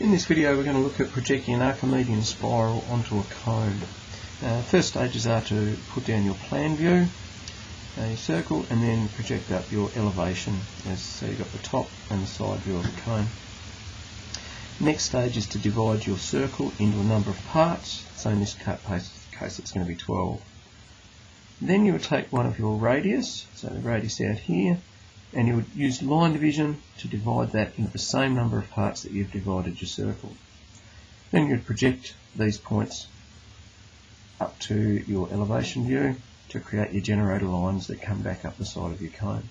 In this video we're going to look at projecting an Archimedean spiral onto a cone. First stages are to put down your plan view, a circle, and then project up your elevation. So you've got the top and the side view of the cone. Next stage is to divide your circle into a number of parts, so in this case it's going to be 12. Then you would take one of your radius, so the radius out here, and you would use line division to divide that into the same number of parts that you've divided your circle. Then you'd project these points up to your elevation view to create your generator lines that come back up the side of your cone.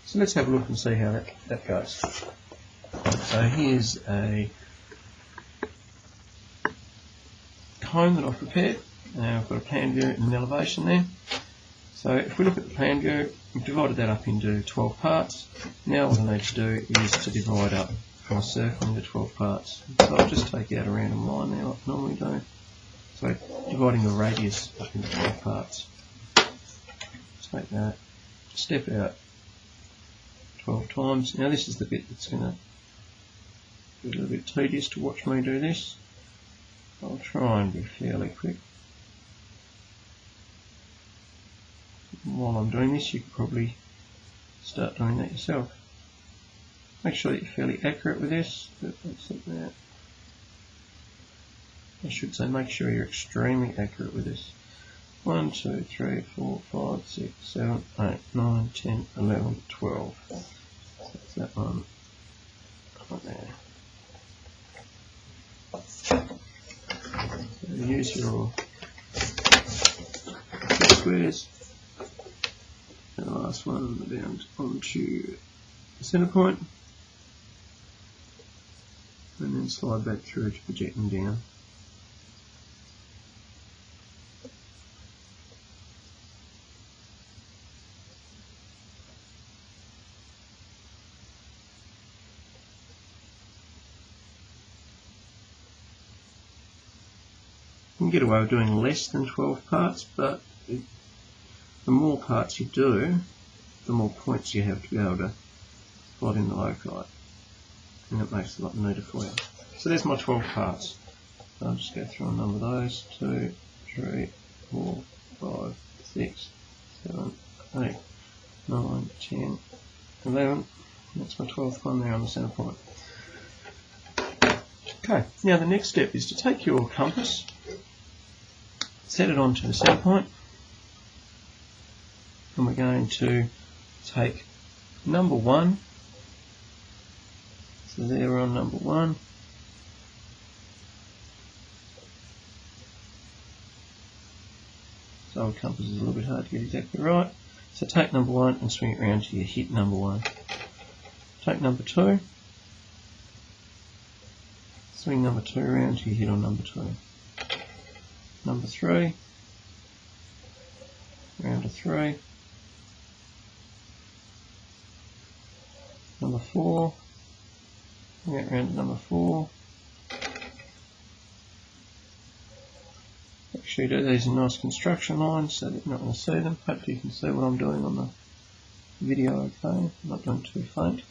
So let's have a look and see how that goes. So here's a cone that I've prepared. I've got a plan view and an elevation there. So if we look at the plan view, we've divided that up into 12 parts. Now what I need to do is to divide up my circle into 12 parts. So I'll just take out a random line there like I normally do. So dividing the radius up into 12 parts. Take that, step out 12 times. Now this is the bit that's going to be a little bit tedious to watch me do this. I'll try and be fairly quick. While I'm doing this, you could probably start doing that yourself. Make sure that you're fairly accurate with this. I should say make sure you're extremely accurate with this. 1, 2, 3, 4, 5, 6, 7, 8, 9, 10, 11, 12. That's that one right there. So use your squares. And the last one down onto the centre point, and then slide back through to project them down. You can get away with doing less than 12 parts, but the more parts you do, the more points you have to be able to plot in the loci, and it makes it a lot neater for you. So there's my 12 parts. I'll just go through and number those. 2, 3, 4, 5, 6, 7, 8, 9, 10, 11. That's my 12th one there on the centre point. Okay, now the next step is to take your compass, set it onto the centre point, and we're going to take number 1. So there we're on number 1. So old compass is a little bit hard to get exactly right. So take number 1 and swing it around till you hit number 1. Take number 2. Swing number 2 around till you hit on number 2. Number 3. Round to 3. Number 4, get round to number 4. Make sure you do these in nice construction lines so that you're not going to see them. Hopefully you can see what I'm doing on the video okay. I'm not doing too faint.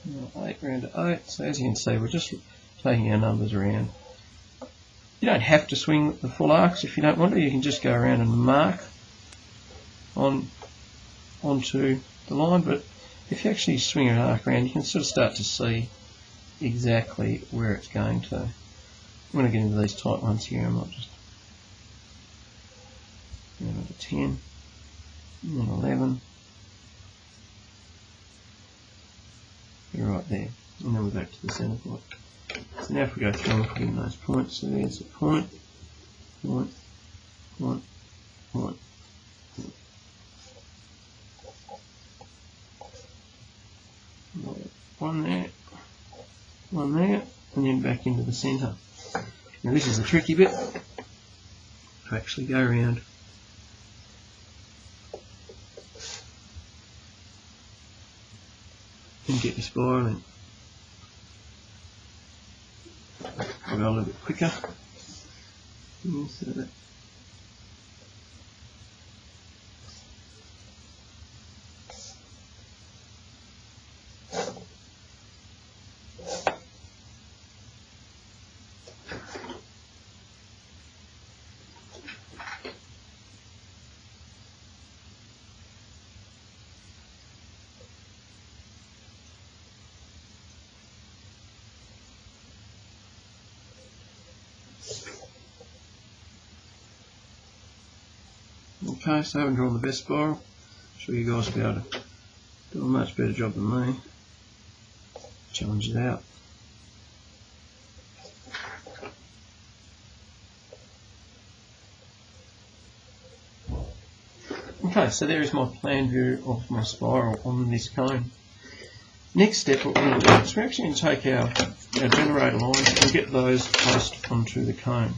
Now 8 round to 8, so as you can see we're just taking our numbers around. You don't have to swing the full arcs if you don't want to. You can just go around and mark onto the line, but if you actually swing an arc around you can sort of start to see exactly where it's going to. I'm going to get into these tight ones here. I'm not just down to 10 and then 11. Right there, and then we're back to the centre point. So now if we go through and put in those points, so there's a point, point, point, point, point. One there, and then back into the centre. Now this is the tricky bit, to actually go around and get your spiraling. I'll go a little bit quicker. So that okay, so I haven't drawn the best spiral. I'm sure you guys will be able to do a much better job than me. Challenge it out. Okay, so there is my plan view of my spiral on this cone. Next step, what we're going to do is we're actually going to take our generator lines and get those placed onto the cone.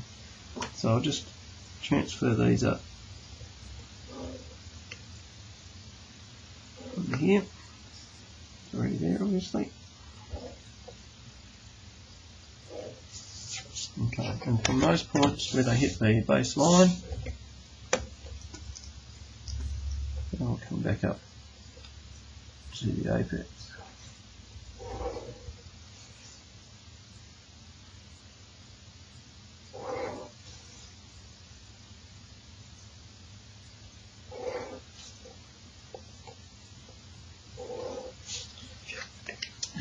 So I'll just transfer these up onto here. It's already there, obviously. Okay, and from those points where they hit the base line, I'll come back up to the apex.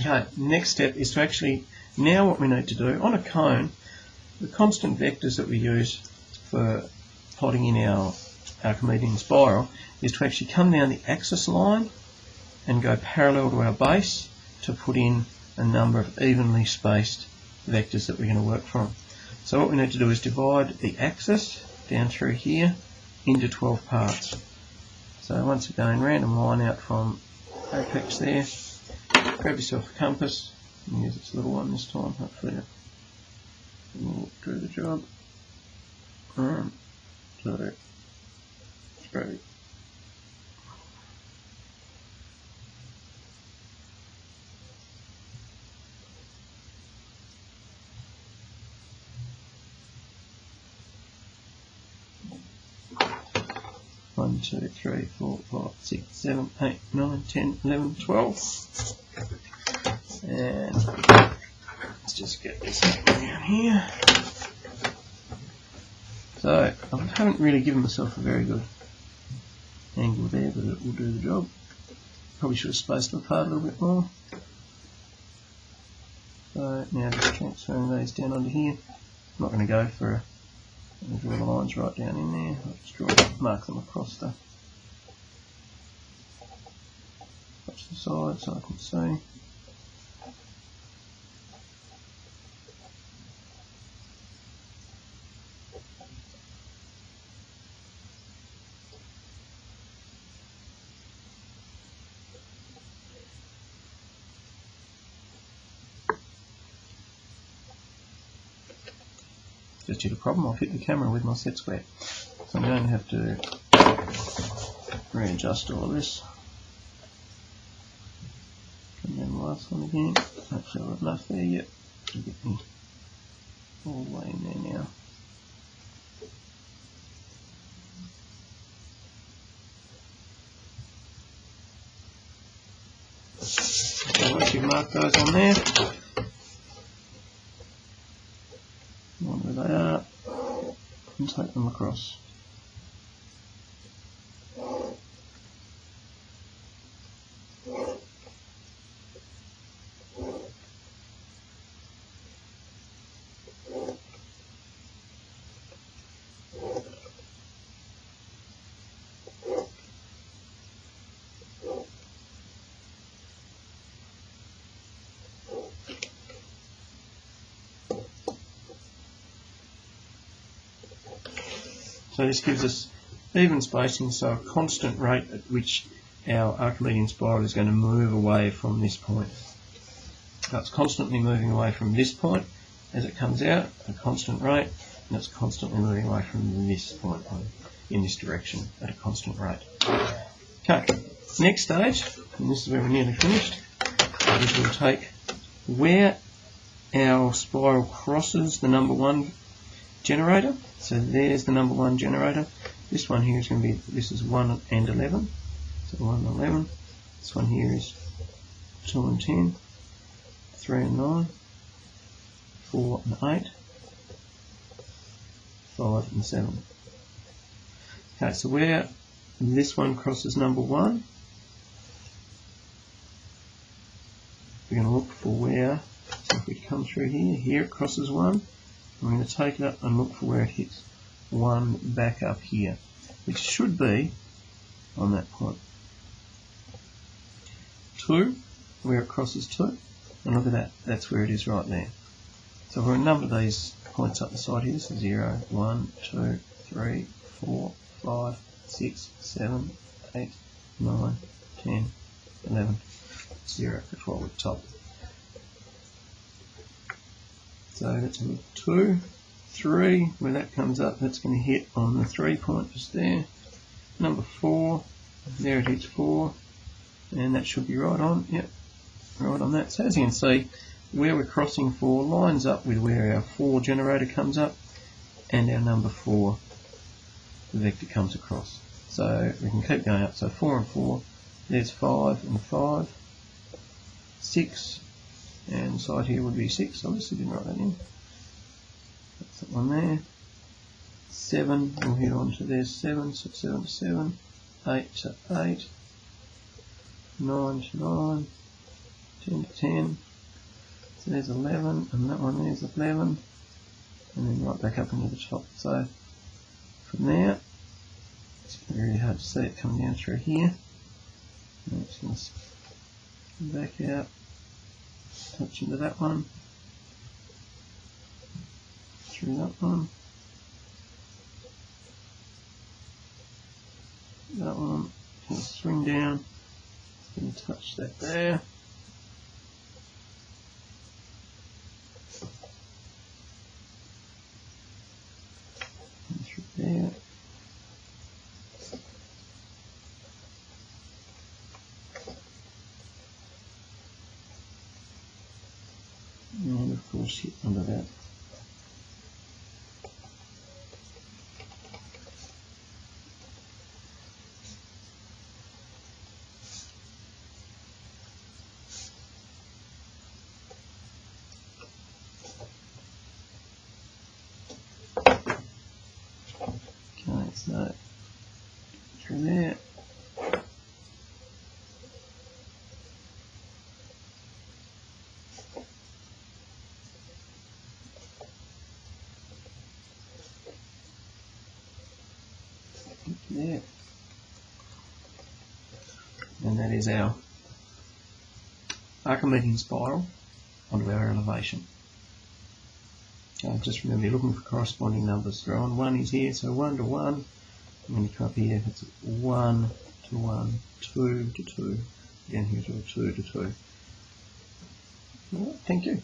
Okay, next step is to actually, now what we need to do, on a cone, the constant vectors that we use for plotting in our Archimedean spiral is to actually come down the axis line and go parallel to our base to put in a number of evenly spaced vectors that we're going to work from. So what we need to do is divide the axis down through here into 12 parts. So once again, random line out from apex there. Grab yourself a compass and use this little one this time, hopefully it will do the job. 1, 2, 3. One, 2, 3, 4, 5, 6, 7, 8, 9, 10, 11, 12. And let's just get this down here. So I haven't really given myself a very good angle there, but it will do the job. Probably should have spaced them apart a little bit more. So now just transferring these down onto here. I'm not going to go for a, I'm going to draw the lines right down in there. I'll just mark them across the side so I can see. Just due to problem, I've hit the camera with my set square. So I'm going to have to readjust all of this. Come down the last one again. Hopefully I've got enough there yet to get me all the way in there now. So once you've marked those on there, where they are, and take them across. So this gives us even spacing, so a constant rate at which our Archimedean spiral is going to move away from this point. So it's constantly moving away from this point as it comes out, at a constant rate, and it's constantly moving away from this point in this direction at a constant rate. Okay, next stage, and this is where we're nearly finished, is we'll take where our spiral crosses the number 1 generator. So there's the number 1 generator. This one here is going to be, this is 1 and 11. So 1 and 11. This one here is 2 and 10, 3 and 9, 4 and 8, 5 and 7. Okay, so where this one crosses number 1, we're going to look for where, so if we come through here it crosses 1, we're going to take it up and look for where it hits 1 back up here, which should be on that point. 2, where it crosses 2, and look at that, that's where it is right there. So we're going to number these points up the side here, so 0, 1, 2, 3, 4, 5, 6, 7, 8, 9, 10, 11, 0 for 12 at the top. So that's 2, 3, where that comes up, that's going to hit on the 3 point just there. Number 4, there it hits 4, and that should be right on, yep, right on that. So as you can see, where we're crossing 4 lines up with where our 4 generator comes up and our number 4 the vector comes across. So we can keep going up, so 4 and 4, there's 5 and 5, 6, and side here would be 6, obviously didn't write that in. That's that one there. 7, we'll hit on to there's 7, so 7 to 7, 8 to 8, 9 to 9, 10 to 10, so there's 11, and that one there's 11, and then right back up into the top. So from there, it's really hard to see it coming down through here. And it's going to back out, touch into that one, through that one, that one, going to swing down, it's going to touch that there, and through there, and of course hit under that. Okay, so through there. There. And that is our Archimedean spiral onto our elevation. Just remember, you're looking for corresponding numbers. Throw on 1 is here, so 1 to 1. And when you come up here, it's 1 to 1, 2 to 2, down here to a 2 to 2. Well, thank you.